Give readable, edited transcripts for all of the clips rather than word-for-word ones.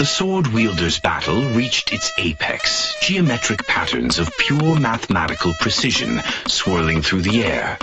The sword-wielder's battle reached its apex, geometric patterns of pure mathematical precision swirling through the air.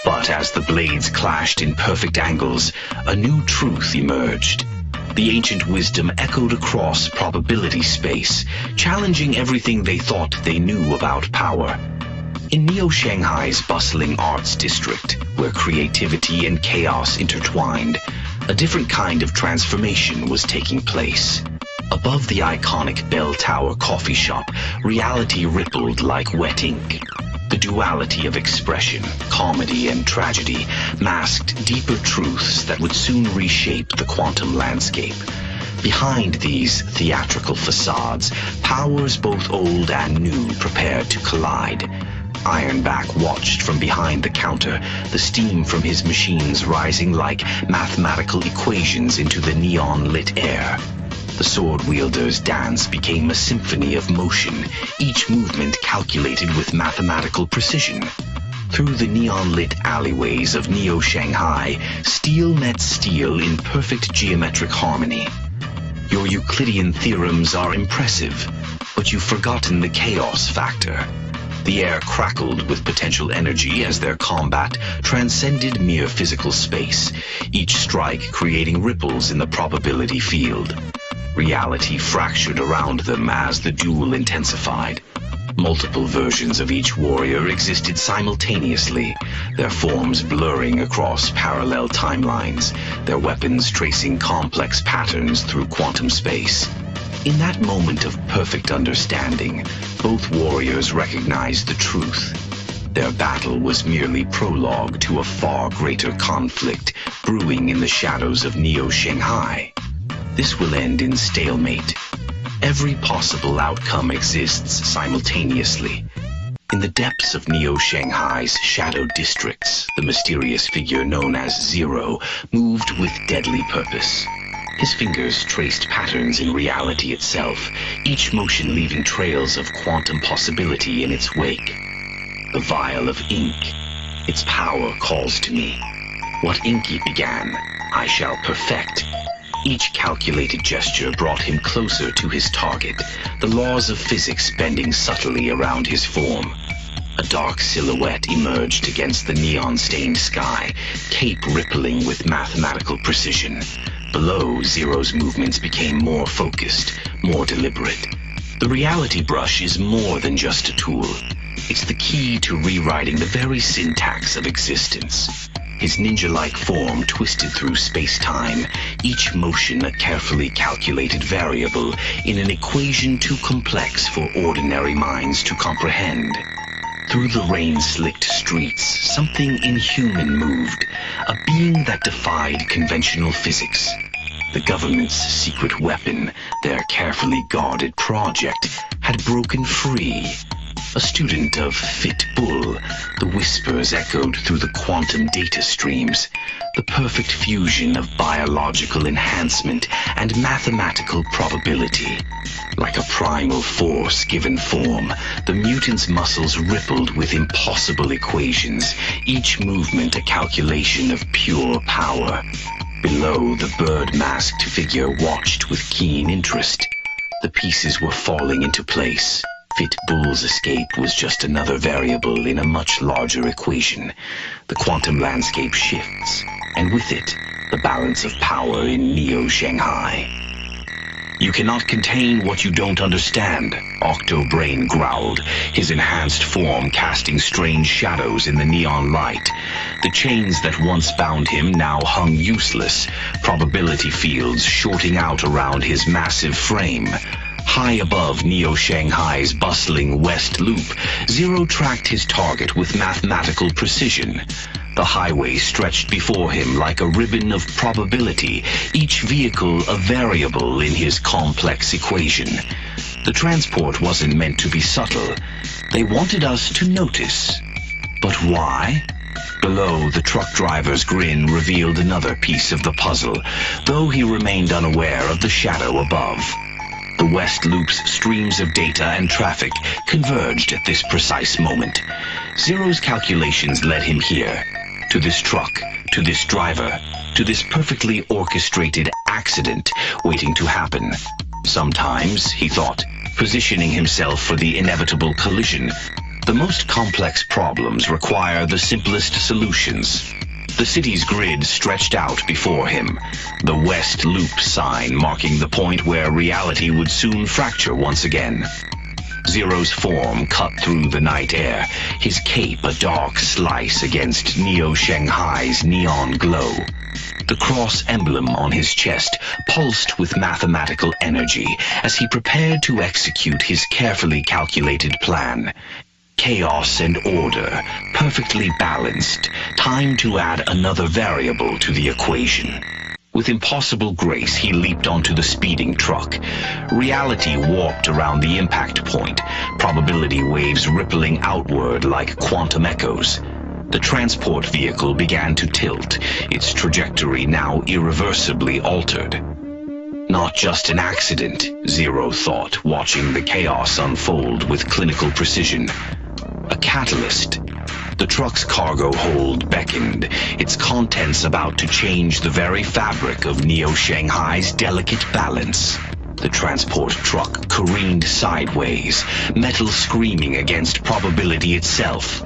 But as the blades clashed in perfect angles, a new truth emerged. The ancient wisdom echoed across probability space, challenging everything they thought they knew about power. In Neo-Shanghai's bustling arts district, where creativity and chaos intertwined, a different kind of transformation was taking place. Above the iconic Bell Tower coffee shop, reality rippled like wet ink. The duality of expression, comedy and tragedy, masked deeper truths that would soon reshape the quantum landscape. Behind these theatrical facades, powers both old and new prepared to collide. Ironback watched from behind the counter, the steam from his machines rising like mathematical equations into the neon-lit air. The sword-wielder's dance became a symphony of motion, each movement calculated with mathematical precision. Through the neon-lit alleyways of Neo-Shanghai, steel met steel in perfect geometric harmony. Your Euclidean theorems are impressive, but you've forgotten the chaos factor. The air crackled with potential energy as their combat transcended mere physical space, each strike creating ripples in the probability field. Reality fractured around them as the duel intensified. Multiple versions of each warrior existed simultaneously, their forms blurring across parallel timelines, their weapons tracing complex patterns through quantum space. In that moment of perfect understanding, both warriors recognized the truth. Their battle was merely prologue to a far greater conflict brewing in the shadows of Neo-Shanghai. This will end in stalemate. Every possible outcome exists simultaneously. In the depths of Neo-Shanghai's shadowed districts, the mysterious figure known as Zero moved with deadly purpose. His fingers traced patterns in reality itself, each motion leaving trails of quantum possibility in its wake. The vial of ink. Its power calls to me. What ink he began, I shall perfect. Each calculated gesture brought him closer to his target, the laws of physics bending subtly around his form. A dark silhouette emerged against the neon-stained sky, cape rippling with mathematical precision. Below, Zero's movements became more focused, more deliberate. The reality brush is more than just a tool. It's the key to rewriting the very syntax of existence. His ninja-like form twisted through space-time, each motion a carefully calculated variable in an equation too complex for ordinary minds to comprehend. Through the rain-slicked streets, something inhuman moved, a being that defied conventional physics. The government's secret weapon, their carefully guarded project, had broken free. A student of Fit Bull, the whispers echoed through the quantum data streams, the perfect fusion of biological enhancement and mathematical probability. Like a primal force given form, the mutant's muscles rippled with impossible equations, each movement a calculation of pure power. Below, the bird-masked figure watched with keen interest. The pieces were falling into place. Fit Bull's escape was just another variable in a much larger equation. The quantum landscape shifts, and with it, the balance of power in Neo-Shanghai. You cannot contain what you don't understand, Octobrain growled, his enhanced form casting strange shadows in the neon light. The chains that once bound him now hung useless, probability fields shorting out around his massive frame. High above Neo-Shanghai's bustling west loop, Zero tracked his target with mathematical precision. The highway stretched before him like a ribbon of probability, each vehicle a variable in his complex equation. The transport wasn't meant to be subtle. They wanted us to notice. But why? Below, the truck driver's grin revealed another piece of the puzzle, though he remained unaware of the shadow above. The West Loop's streams of data and traffic converged at this precise moment. Zero's calculations led him here, to this truck, to this driver, to this perfectly orchestrated accident waiting to happen. Sometimes, he thought, positioning himself for the inevitable collision. The most complex problems require the simplest solutions. The city's grid stretched out before him, the West Loop sign marking the point where reality would soon fracture once again. Zero's form cut through the night air, his cape a dark slice against Neo-Shanghai's neon glow. The cross emblem on his chest pulsed with mathematical energy as he prepared to execute his carefully calculated plan. Chaos and order, perfectly balanced, time to add another variable to the equation. With impossible grace, he leaped onto the speeding truck. Reality warped around the impact point, probability waves rippling outward like quantum echoes. The transport vehicle began to tilt, its trajectory now irreversibly altered. Not just an accident, Zero thought, watching the chaos unfold with clinical precision. A catalyst. The truck's cargo hold beckoned, its contents about to change the very fabric of Neo-Shanghai's delicate balance. The transport truck careened sideways, metal screaming against probability itself.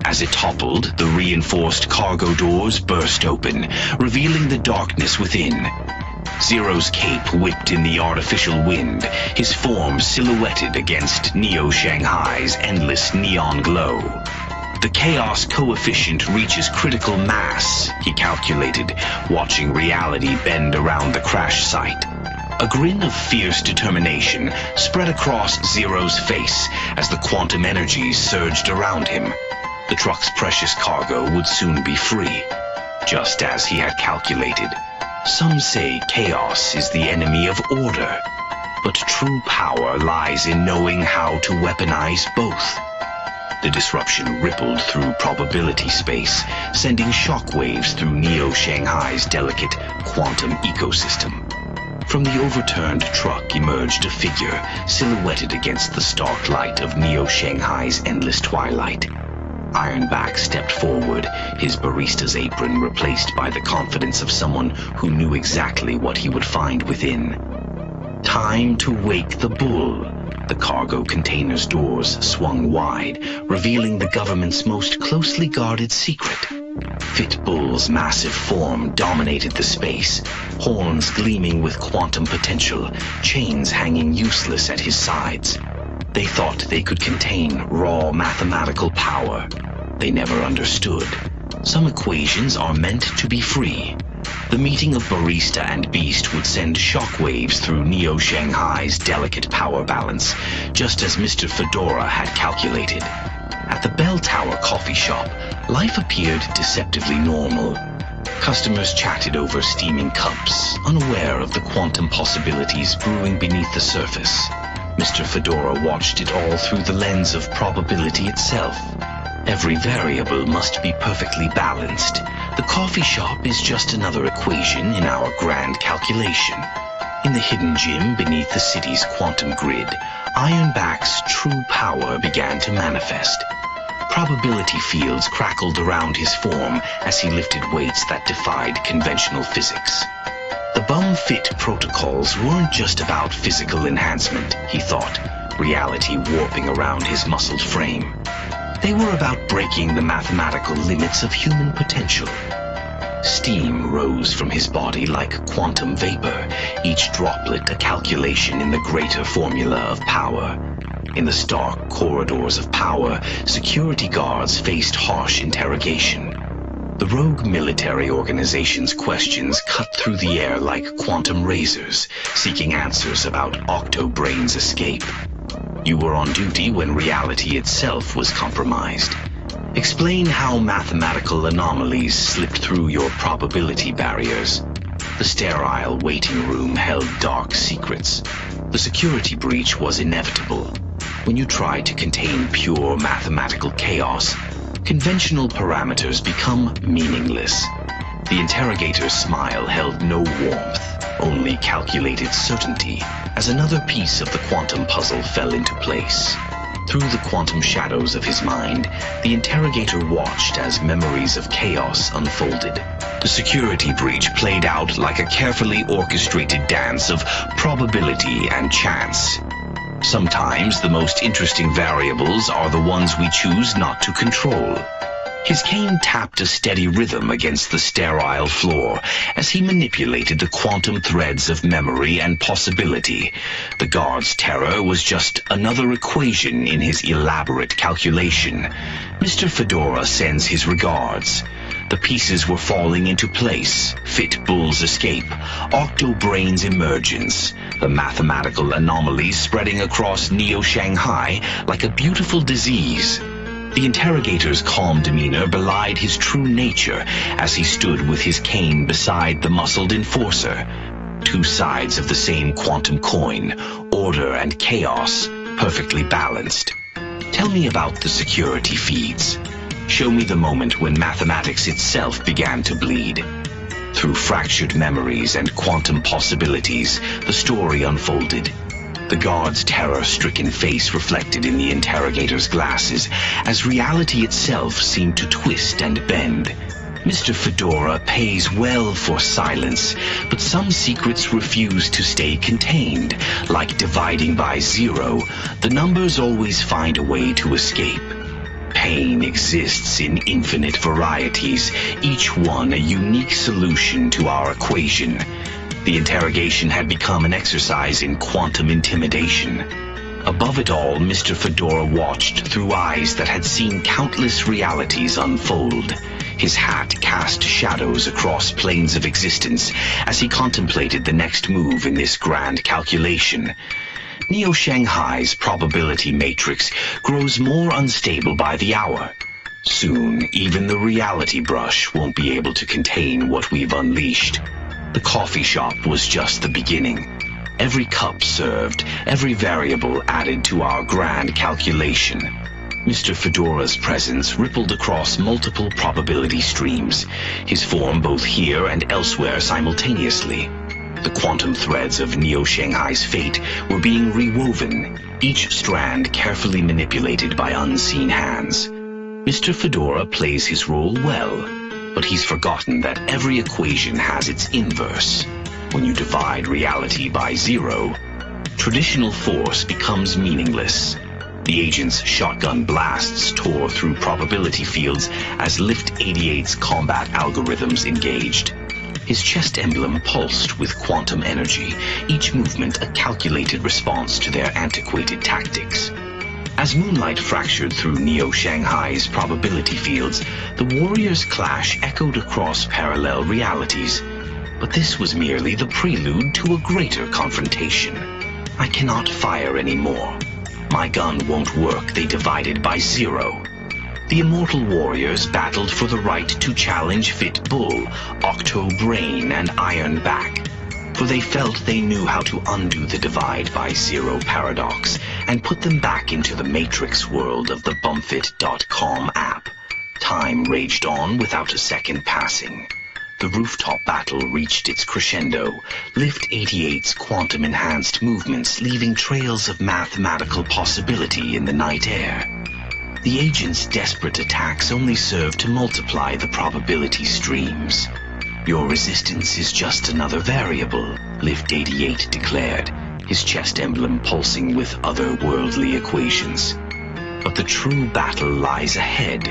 As it toppled, the reinforced cargo doors burst open, revealing the darkness within. Zero's cape whipped in the artificial wind, his form silhouetted against Neo-Shanghai's endless neon glow. The chaos coefficient reaches critical mass, he calculated, watching reality bend around the crash site. A grin of fierce determination spread across Zero's face as the quantum energies surged around him. The truck's precious cargo would soon be free, just as he had calculated. Some say chaos is the enemy of order, but true power lies in knowing how to weaponize both. The disruption rippled through probability space, sending shockwaves through Neo-Shanghai's delicate quantum ecosystem. From the overturned truck emerged a figure, silhouetted against the stark light of Neo-Shanghai's endless twilight. Ironback stepped forward, his barista's apron replaced by the confidence of someone who knew exactly what he would find within. Time to wake the bull. The cargo container's doors swung wide, revealing the government's most closely guarded secret. Fitbull's massive form dominated the space, horns gleaming with quantum potential, chains hanging useless at his sides. They thought they could contain raw mathematical power. They never understood. Some equations are meant to be free. The meeting of barista and beast would send shockwaves through Neo-Shanghai's delicate power balance, just as Mr. Fedora had calculated. At the Bell Tower coffee shop, life appeared deceptively normal. Customers chatted over steaming cups, unaware of the quantum possibilities brewing beneath the surface. Mr. Fedora watched it all through the lens of probability itself. Every variable must be perfectly balanced. The coffee shop is just another equation in our grand calculation. In the hidden gym beneath the city's quantum grid, Ironback's true power began to manifest. Probability fields crackled around his form as he lifted weights that defied conventional physics. The bum-fit protocols weren't just about physical enhancement, he thought, reality warping around his muscled frame. They were about breaking the mathematical limits of human potential. Steam rose from his body like quantum vapor, each droplet a calculation in the greater formula of power. In the stark corridors of power, security guards faced harsh interrogation. The rogue military organization's questions cut through the air like quantum razors, seeking answers about Octobrain's escape. You were on duty when reality itself was compromised. Explain how mathematical anomalies slipped through your probability barriers. The sterile waiting room held dark secrets. The security breach was inevitable. When you try to contain pure mathematical chaos, conventional parameters become meaningless. The interrogator's smile held no warmth, only calculated certainty, as another piece of the quantum puzzle fell into place. Through the quantum shadows of his mind, the interrogator watched as memories of chaos unfolded. The security breach played out like a carefully orchestrated dance of probability and chance. Sometimes the most interesting variables are the ones we choose not to control. His cane tapped a steady rhythm against the sterile floor as he manipulated the quantum threads of memory and possibility. The guard's terror was just another equation in his elaborate calculation. Mr. Fedora sends his regards. The pieces were falling into place. Fit Bull's escape, Octobrain's emergence, the mathematical anomalies spreading across Neo-Shanghai like a beautiful disease. The interrogator's calm demeanor belied his true nature as he stood with his cane beside the muscled enforcer. Two sides of the same quantum coin, order and chaos, perfectly balanced. Tell me about the security feeds. Show me the moment when mathematics itself began to bleed. Through fractured memories and quantum possibilities, the story unfolded. The guard's terror-stricken face reflected in the interrogator's glasses as reality itself seemed to twist and bend. Mr. Fedora pays well for silence, but some secrets refuse to stay contained. Like dividing by zero, the numbers always find a way to escape. Pain exists in infinite varieties, each one a unique solution to our equation. The interrogation had become an exercise in quantum intimidation. Above it all, Mr. Fedora watched through eyes that had seen countless realities unfold. His hat cast shadows across planes of existence as he contemplated the next move in this grand calculation. Neo-Shanghai's probability matrix grows more unstable by the hour. Soon, even the reality brush won't be able to contain what we've unleashed. The coffee shop was just the beginning. Every cup served, every variable added to our grand calculation. Mr. Fedora's presence rippled across multiple probability streams, his form both here and elsewhere simultaneously. The quantum threads of Neo-Shanghai's fate were being rewoven, each strand carefully manipulated by unseen hands. Mr. Fedora plays his role well, but he's forgotten that every equation has its inverse. When you divide reality by zero, traditional force becomes meaningless. The agent's shotgun blasts tore through probability fields as Lift 88's combat algorithms engaged. His chest emblem pulsed with quantum energy, each movement a calculated response to their antiquated tactics. As moonlight fractured through Neo-Shanghai's probability fields, the warriors' clash echoed across parallel realities. But this was merely the prelude to a greater confrontation. I cannot fire anymore. My gun won't work, they divided by zero. The immortal warriors battled for the right to challenge Fit Bull, Octobrain, and Ironback. For they felt they knew how to undo the divide by zero paradox and put them back into the matrix world of the Bumfit.com app. Time raged on without a second passing. The rooftop battle reached its crescendo, Lift 88's quantum-enhanced movements leaving trails of mathematical possibility in the night air. The agent's desperate attacks only served to multiply the probability streams. Your resistance is just another variable, Lift 88 declared, his chest emblem pulsing with otherworldly equations. But the true battle lies ahead,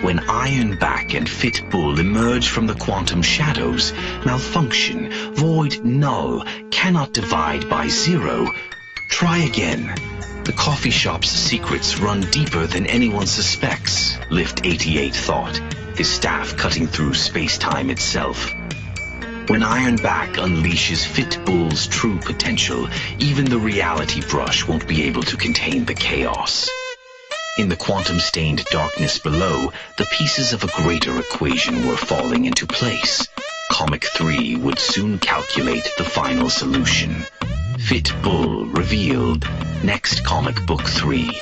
when Ironback and Fit Bull emerge from the quantum shadows, malfunction, void, null, cannot divide by zero. Try again. The coffee shop's secrets run deeper than anyone suspects, Lift 88 thought, his staff cutting through space-time itself. When Ironback unleashes Fit Bull's true potential, even the reality brush won't be able to contain the chaos. In the quantum-stained darkness below, the pieces of a greater equation were falling into place. Comic 3 would soon calculate the final solution. Fit Bull revealed. Next comic book 3.